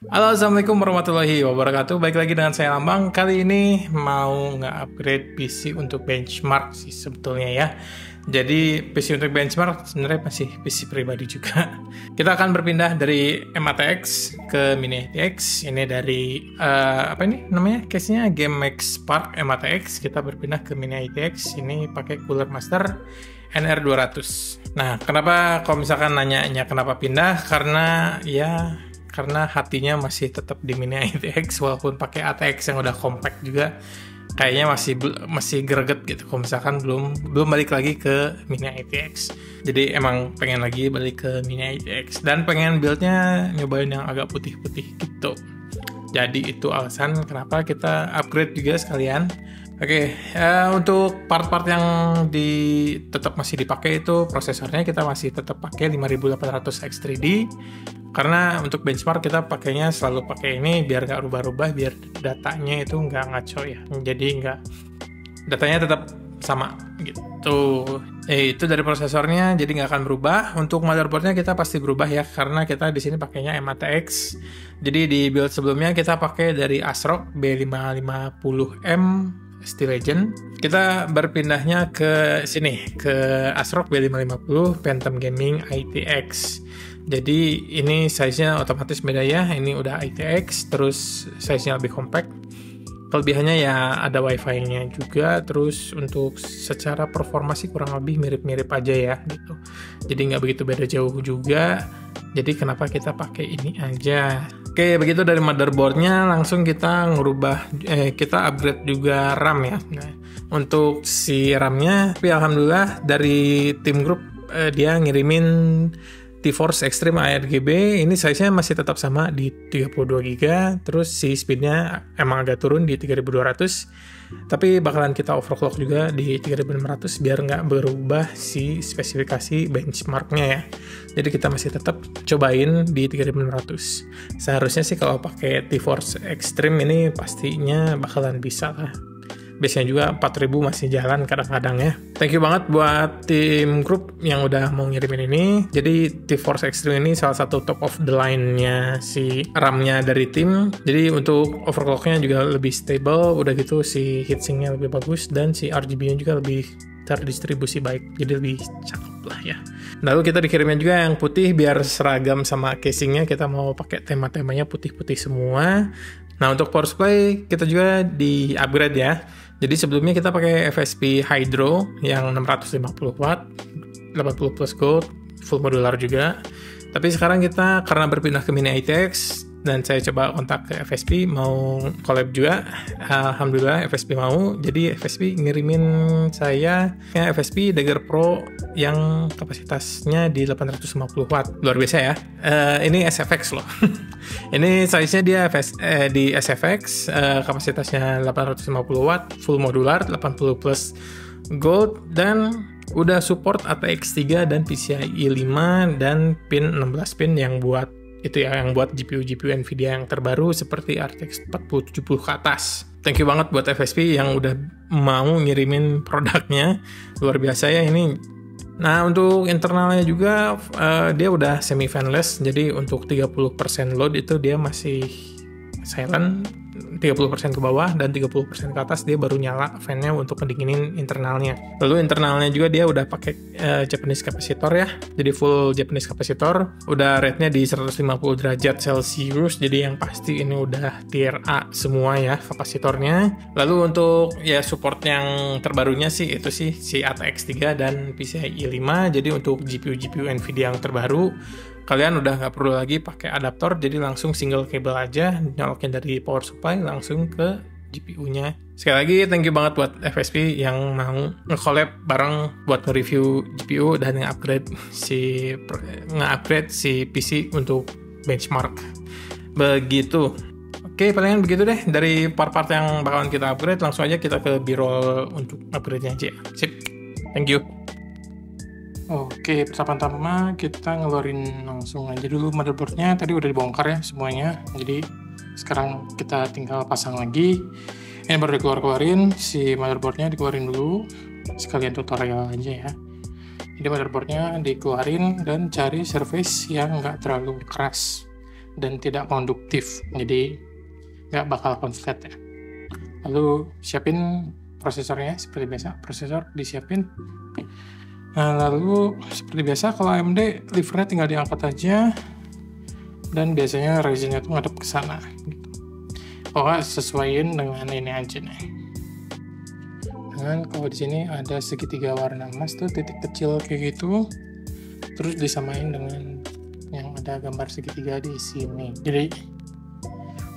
Halo, assalamualaikum warahmatullahi wabarakatuh. Baik lagi dengan saya Lambang. Kali ini mau nge-upgrade PC untuk benchmark sih sebetulnya ya. Jadi PC untuk benchmark sebenarnya masih PC pribadi juga. Kita akan berpindah dari M-ATX ke Mini ATX. Ini dari apa ini namanya? Case-nya GameMax Spark M-ATX. Kita berpindah ke Mini ATX. Ini pakai Cooler Master NR200. Nah, kenapa kalau misalkan nanya kenapa pindah? Karena hatinya masih tetap di Mini ATX walaupun pakai ATX yang udah compact juga kayaknya masih greget gitu kalau misalkan belum balik lagi ke Mini ATX. Jadi emang pengen lagi balik ke Mini ATX dan pengen buildnya nyobain yang agak putih-putih gitu. Jadi itu alasan kenapa kita upgrade juga sekalian. Oke, untuk part-part yang tetap masih dipakai itu prosesornya kita masih tetap pakai 5800 X3D karena untuk benchmark kita pakainya selalu pakai ini biar nggak rubah-rubah, biar datanya itu nggak ngaco ya, jadi datanya tetap sama gitu. Itu dari prosesornya jadi nggak akan berubah. Untuk motherboardnya kita pasti berubah ya karena kita di sini pakainya M-ATX. Jadi di build sebelumnya kita pakai dari ASRock B550M Steel Legend. Kita berpindahnya ke sini, ke ASRock B550 Phantom Gaming ITX. Jadi ini size-nya otomatis beda ya. Ini udah ITX, terus size-nya lebih compact. Kelebihannya ya ada Wi-Fi-nya juga. Terus untuk secara performa sih kurang lebih mirip-mirip aja ya gitu. Jadi nggak begitu beda jauh juga. Jadi kenapa kita pakai ini aja? Oke, begitu dari motherboardnya langsung kita kita upgrade juga RAM ya. Nah, untuk si RAM-nya, tapi alhamdulillah dari tim grup dia ngirimin T-Force Extreme ARGB. Ini size-nya masih tetap sama di 32GB, terus si speed-nya emang agak turun di 3200. Tapi bakalan kita overclock juga di 3600 biar nggak berubah si spesifikasi benchmarknya ya. Jadi kita masih tetap cobain di 3600. Seharusnya sih kalau pakai T-Force Extreme ini pastinya bakalan bisa lah. Biasanya juga 4000 masih jalan kadang-kadang ya. Thank you banget buat tim grup yang udah mau ngirimin ini. Jadi T-Force Extreme ini salah satu top of the line-nya si RAM-nya dari tim. Jadi untuk overclock-nya juga lebih stable. Udah gitu si heatsink-nya lebih bagus dan si RGB-nya juga lebih terdistribusi baik. Jadi lebih cakep lah ya. Lalu kita dikirimnya juga yang putih biar seragam sama casing-nya. Kita mau pakai tema-temanya putih-putih semua. Nah, untuk power supply kita juga di-upgrade ya. Jadi sebelumnya kita pakai FSP Hydro yang 650 watt, 80 plus gold, full modular juga. Tapi sekarang kita karena berpindah ke Mini ATX dan saya coba kontak ke FSP mau collab juga. Alhamdulillah FSP mau. Jadi FSP ngirimin saya FSP Dagger Pro yang kapasitasnya di 850 watt. Luar biasa ya. Ini SFX loh. Ini size-nya dia di SFX, kapasitasnya 850 watt, full modular, 80 plus gold, dan udah support ATX 3 dan PCIe 5 dan pin 16 pin yang buat GPU Nvidia yang terbaru seperti RTX 4070 ke atas. Thank you banget buat FSP yang udah mau ngirimin produknya. Luar biasa ya ini. Nah, untuk internalnya juga dia udah semi fanless. Jadi untuk 30% load itu dia masih silent, 30% ke bawah dan 30% ke atas dia baru nyala fan-nya untuk pendinginin internalnya. Lalu internalnya juga dia udah pakai Japanese capacitor ya. Jadi full Japanese capacitor. Udah rate-nya di 150 derajat Celcius. Jadi yang pasti ini udah tier A semua ya kapasitornya. Lalu untuk ya support yang terbarunya sih itu sih si ATX 3 dan PCIe 5. Jadi untuk GPU Nvidia yang terbaru kalian udah nggak perlu lagi pakai adaptor, jadi langsung single cable aja, nyolokin dari power supply langsung ke GPU-nya. Sekali lagi, thank you banget buat FSP yang mau nge-collab bareng buat nge-review GPU dan nge-upgrade si PC untuk benchmark. Begitu. Oke, palingan begitu deh dari part-part yang bakalan kita upgrade. Langsung aja kita ke B-roll untuk upgrade-nya aja. Sip, thank you. Oke, pertama-tama kita ngeluarin langsung aja dulu motherboardnya. Tadi udah dibongkar ya semuanya. Jadi sekarang kita tinggal pasang lagi. Ini baru dikeluarin, si motherboardnya dikeluarin dulu. Sekalian tutorial aja ya. Jadi motherboardnya dikeluarin dan cari surface yang nggak terlalu keras. dan tidak konduktif, jadi nggak bakal konslet ya. Lalu siapin prosesornya seperti biasa, prosesor disiapin. Nah, lalu seperti biasa kalau AMD levernya tinggal diangkat aja, dan biasanya Ryzen-nya tuh ngadep ke sana gitu. Sesuaiin dengan ini aja nih. Dan kalau di sini ada segitiga warna emas tuh, titik kecil kayak gitu, terus disamain dengan yang ada gambar segitiga di sini. Jadi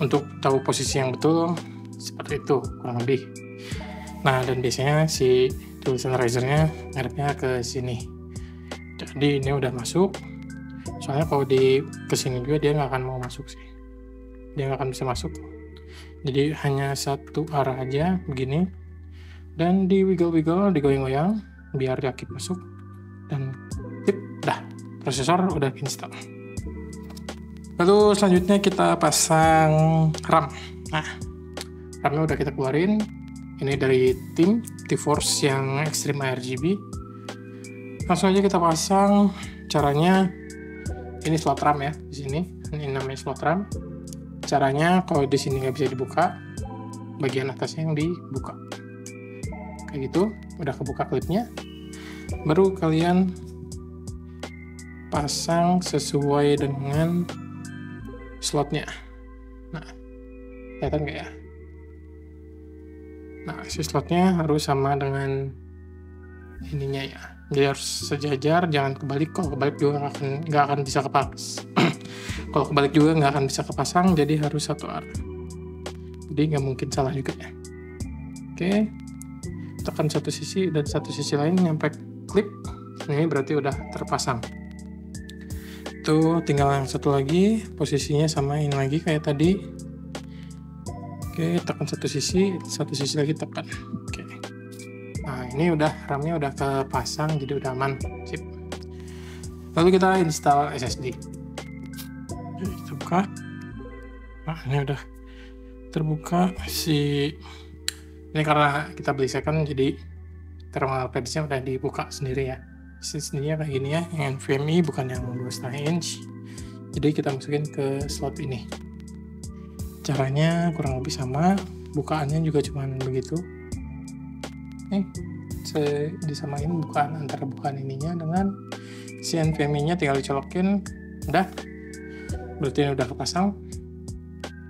untuk tahu posisi yang betul seperti itu kurang lebih. Nah, dan biasanya si tulisan Ryzen-nya ngadepnya ke sini. Jadi ini udah masuk. Soalnya kalau di kesini juga dia nggak akan mau masuk sih. Dia nggak akan bisa masuk. Jadi hanya satu arah aja begini. Dan di wiggle-wiggle, digoyang-goyang biar yakip masuk. Dan tip, dah. Prosesor udah install. Lalu selanjutnya kita pasang RAM. Nah, RAM-nya udah kita keluarin. Ini dari tim T-Force yang Extreme RGB. Langsung aja kita pasang. Caranya ini slot RAM ya di sini. Ini namanya slot RAM. Caranya kalau di sini nggak bisa dibuka, bagian atasnya yang dibuka. Kayak gitu, udah kebuka klipnya. Baru kalian pasang sesuai dengan slotnya. Nah, kelihatan nggak ya? Nah, si slotnya harus sama dengan ininya ya. Jadi harus sejajar, jangan kebalik. Kalau kebalik juga nggak akan bisa kepasang. Kalau kebalik juga nggak akan bisa kepasang, jadi harus satu arah. Jadi nggak mungkin salah juga ya. Oke, tekan satu sisi dan satu sisi lain nyampe klip. Ini berarti udah terpasang. Tuh, tinggal yang satu lagi, posisinya sama ini lagi kayak tadi. Oke, tekan satu sisi lagi tekan. Oke. Nah, ini udah RAM-nya udah kepasang, jadi udah aman. Sip. Lalu kita install SSD. Oke, kita buka. Nah, ini udah terbuka ini karena kita beli second, jadi thermal pads-nya udah dibuka sendiri ya. Sendirinya kayak gini ya, yang NVMe bukan yang 2,5 inch. Jadi kita masukin ke slot ini. Caranya kurang lebih sama, bukaannya juga cuman begitu. Disamain bukaan antara bukaan ininya dengan si NVMe-nya, tinggal dicolokin, udah. Berarti ini udah kepasang.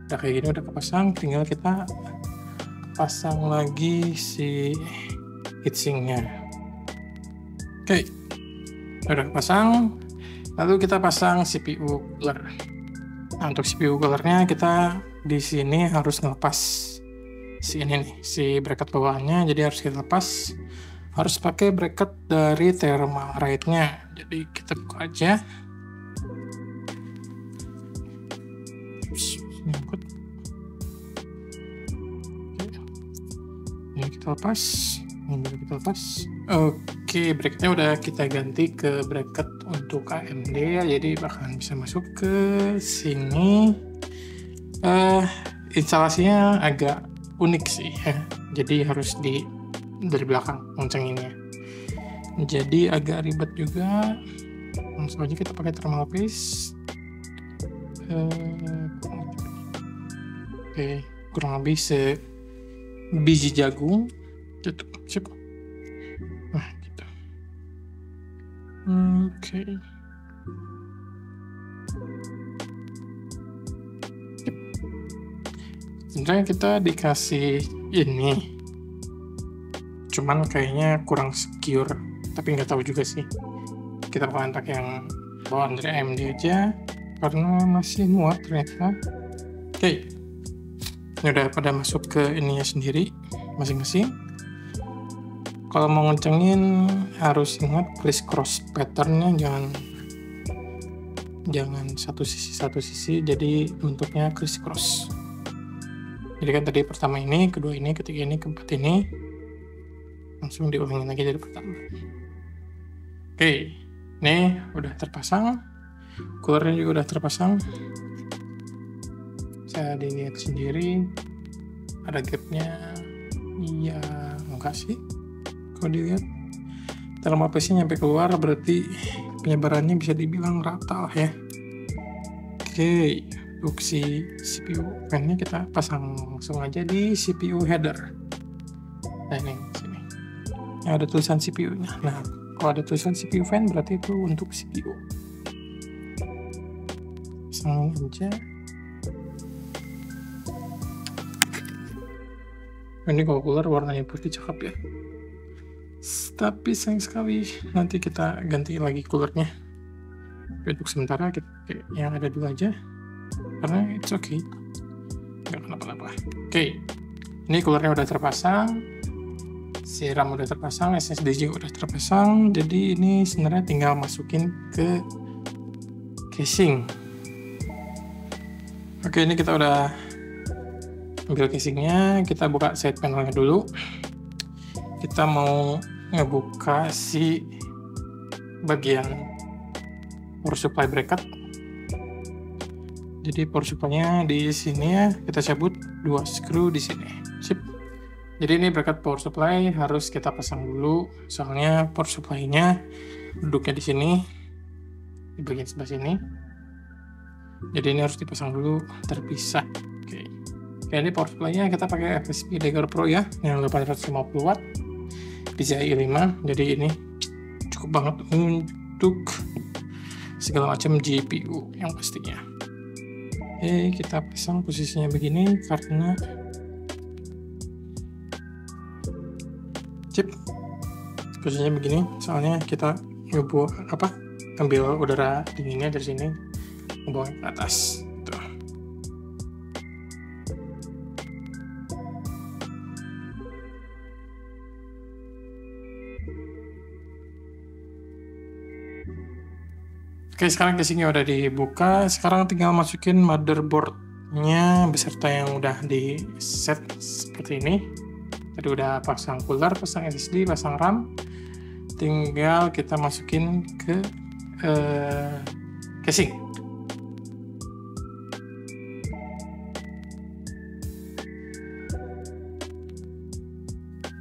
Udah kayak gini udah kepasang, tinggal kita pasang lagi si heatsink-nya. Oke, udah kepasang. Lalu kita pasang CPU cooler. Nah, untuk CPU cooler-nya kita di sini harus ngelepas si ini nih, si bracket bawahannya, jadi harus kita lepas. Harus pakai bracket dari Thermalright-nya. Jadi kita buka aja. Nyangkut. Ini kita lepas. Ini baru kita lepas. Oke, bracketnya udah kita ganti ke bracket untuk AMD ya, jadi bakalan bisa masuk ke sini. Instalasinya agak unik sih ya, jadi harus dari belakang ngoncenginnya, jadi agak ribet juga. Langsung aja kita pakai thermal paste. Kurang lebih sebiji jagung gitu. Sip. Nah, gitu. Oke. Sebenarnya kita dikasih ini, cuman kayaknya kurang secure, tapi nggak tahu juga sih. Kita bakalan pakai yang bawaan dari AMD aja karena masih muat ternyata. Oke, ini udah pada masuk ke ininya sendiri masing-masing. Kalau mau ngencengin harus ingat criss-cross patternnya, jangan satu sisi, jadi bentuknya criss-cross. Jadi kan tadi pertama ini, kedua ini, ketiga ini, keempat ini, langsung diulangin lagi dari pertama. Oke, ini udah terpasang, coolernya juga udah terpasang. Saya dilihat sendiri, ada gapnya, iya enggak sih, kalau dilihat thermal paste-nya nyampe keluar, berarti penyebarannya bisa dibilang rata lah ya. Oke. Untuk si CPU fan-nya kita pasang langsung aja di CPU header. Nah ini sini. Yang ada tulisan CPU-nya. Nah, kalau ada tulisan CPU fan berarti itu untuk CPU. Pasang aja. Ini kalau cooler warnanya putih cakep ya. Tapi sayang sekali nanti kita ganti lagi coolernya. Untuk sementara kita yang ada dulu aja karena it's okay, nggak kenapa-napa. Oke, ini coolernya udah terpasang, si RAM udah terpasang, SSD juga udah terpasang. Jadi ini sebenarnya tinggal masukin ke casing. Oke, ini kita udah ambil casingnya, kita buka side panelnya dulu. Kita mau ngebuka si bagian power supply bracket. Jadi power supply-nya di sini ya, kita cabut 2 screw di sini. Sip. Jadi ini bracket power supply harus kita pasang dulu, soalnya power supply-nya duduknya di sini, di bagian sebelah sini. Jadi ini harus dipasang dulu terpisah. Oke. Oke, ini power supply-nya kita pakai FSP Dagger Pro ya, yang 850 watt. PCIe 5, jadi ini cukup banget untuk segala macam GPU yang pastinya. Oke, kita pasang posisinya begini karena posisinya begini soalnya kita ambil udara dinginnya dari sini, ngebawa ke atas. Tuh. Oke, sekarang casingnya udah dibuka. Sekarang tinggal masukin motherboardnya beserta yang udah di set seperti ini. Tadi udah pasang cooler, pasang SSD, pasang RAM. Tinggal kita masukin ke casing.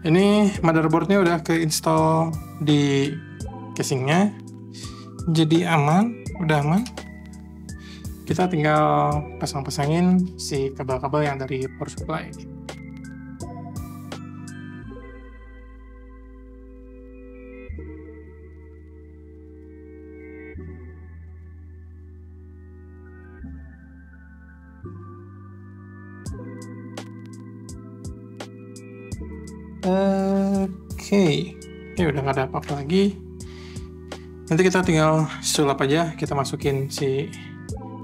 Ini motherboardnya udah ke-install di casingnya. Jadi udah aman. Kita tinggal pasang-pasangin si kabel-kabel yang dari power supply. Oke, udah nggak ada apa-apa lagi. Nanti kita tinggal sulap aja, kita masukin si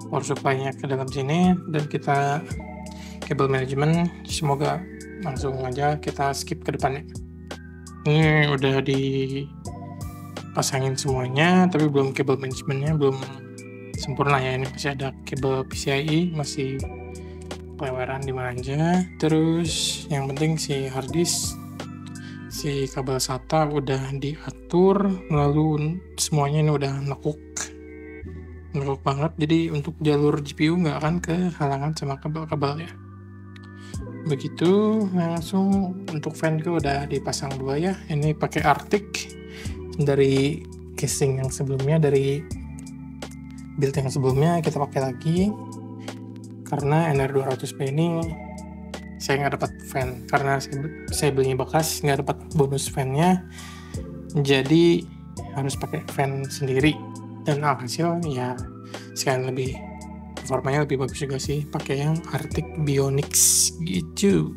power supply-nya ke dalam sini dan kita kabel manajemen. Semoga langsung aja kita skip ke depannya. Ini udah dipasangin semuanya, tapi belum kabel manajemennya belum sempurna ya. Ini masih ada kabel PCIe, masih keleweran di mana aja. Terus yang penting si hard disk, si kabel SATA udah diatur, lalu semuanya ini udah nekuk banget. Jadi untuk jalur GPU nggak akan kehalangan sama kabel-kabel ya. Begitu. Langsung untuk fan juga udah dipasang 2 ya. Ini pakai Arctic dari casing yang sebelumnya, dari build yang sebelumnya kita pakai lagi karena NR200P ini saya nggak dapat fan karena saya belinya bekas, nggak dapat bonus fan-nya, jadi harus pakai fan sendiri. Dan alhasil ya sekalian lebih performanya lebih bagus juga sih pakai yang Arctic Bionics gitu.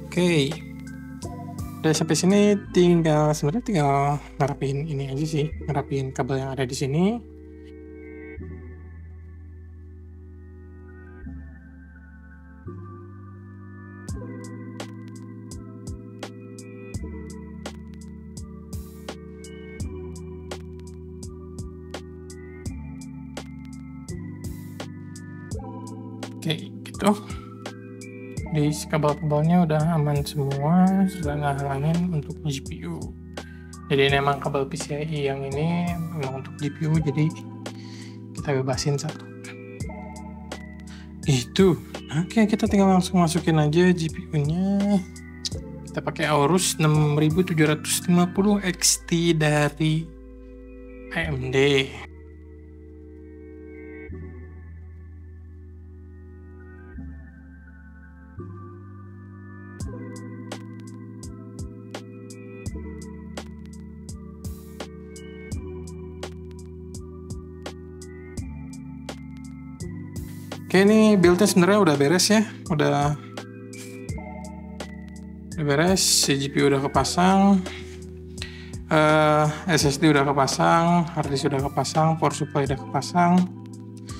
Oke, udah sampai sini sebenarnya tinggal ngerapin ini aja sih, ngerapin kabel yang ada di sini. Oke, gitu. Di kabel-kabelnya udah aman semua, sudah nggak halangin untuk GPU. Jadi ini emang kabel PCIe yang ini memang untuk GPU, jadi kita bebasin satu. Itu. Oke, kita tinggal langsung masukin aja GPU-nya. Kita pakai Aorus 6750 XT dari AMD. Oke, ini build-nya sebenarnya udah beres ya. Udah beres, si GPU udah kepasang, SSD udah kepasang, hard disk udah kepasang, power supply udah kepasang,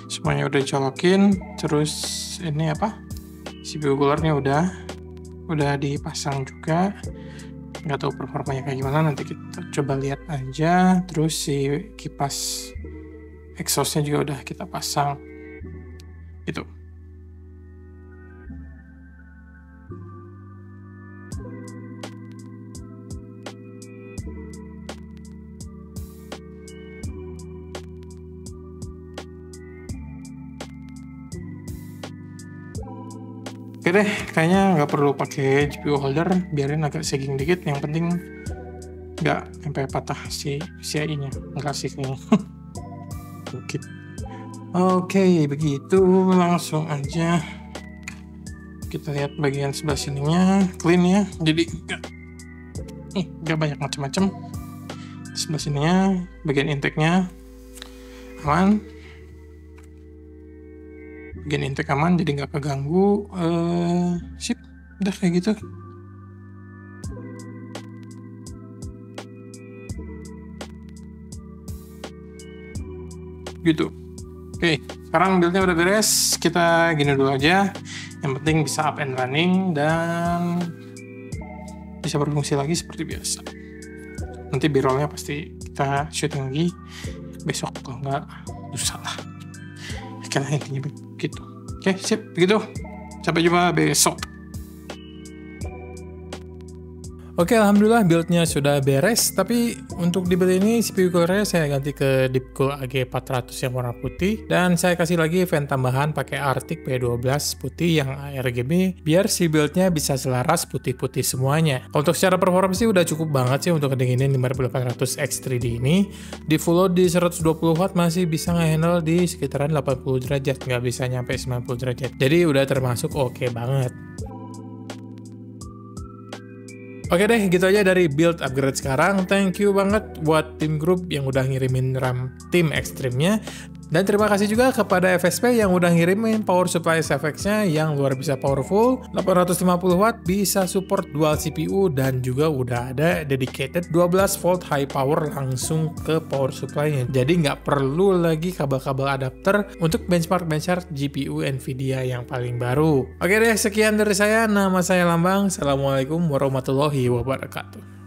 semuanya udah dicolokin. Terus ini apa, CPU coolernya udah dipasang juga. Nggak tahu performanya kayak gimana, nanti kita coba lihat aja. Terus si kipas exhaustnya juga udah kita pasang gitu. Oke deh, kayaknya nggak perlu pakai GPU holder, biarin agak sagging dikit. Yang penting nggak sampai patah si PCIe-nya. Enggak sih kayaknya. Oke, begitu langsung aja kita lihat bagian sebelah sininya clean ya. Jadi nggak banyak macam-macam. Sebelah sininya bagian intake-nya aman. Bagian intake aman, jadi nggak keganggu. Sip, udah kayak gitu. Gitu. Oke, sekarang build-nya udah beres. Kita gini dulu aja. Yang penting bisa up and running dan bisa berfungsi lagi seperti biasa. Nanti B-roll-nya pasti kita shooting lagi besok, kalau nggak lusa lah. Oke, intinya begitu. Oke, sip, begitu. Sampai jumpa besok. Oke, alhamdulillah build-nya sudah beres. Tapi untuk di build ini CPU cooler-nya saya ganti ke Deepcool AG400 yang warna putih. Dan saya kasih lagi fan tambahan pakai Arctic P12 putih yang RGB, biar si build-nya bisa selaras putih-putih semuanya. Untuk secara performance sih udah cukup banget sih untuk ngedinginin 5800 X3D ini. Di full load di 120 watt masih bisa nge-handle di sekitaran 80 derajat, nggak bisa nyampe 90 derajat. Jadi udah termasuk oke banget. Oke deh, gitu aja dari build upgrade sekarang. Thank you banget buat tim grup yang udah ngirimin RAM tim ekstrimnya. Dan terima kasih juga kepada FSP yang udah ngirimin power supply SFX-nya yang luar biasa powerful. 850 watt, bisa support dual CPU, dan juga udah ada dedicated 12 volt high power langsung ke power supply-nya. Jadi nggak perlu lagi kabel-kabel adapter untuk benchmark GPU Nvidia yang paling baru. Oke deh, sekian dari saya. Nama saya Lambang. Assalamualaikum warahmatullahi wabarakatuh.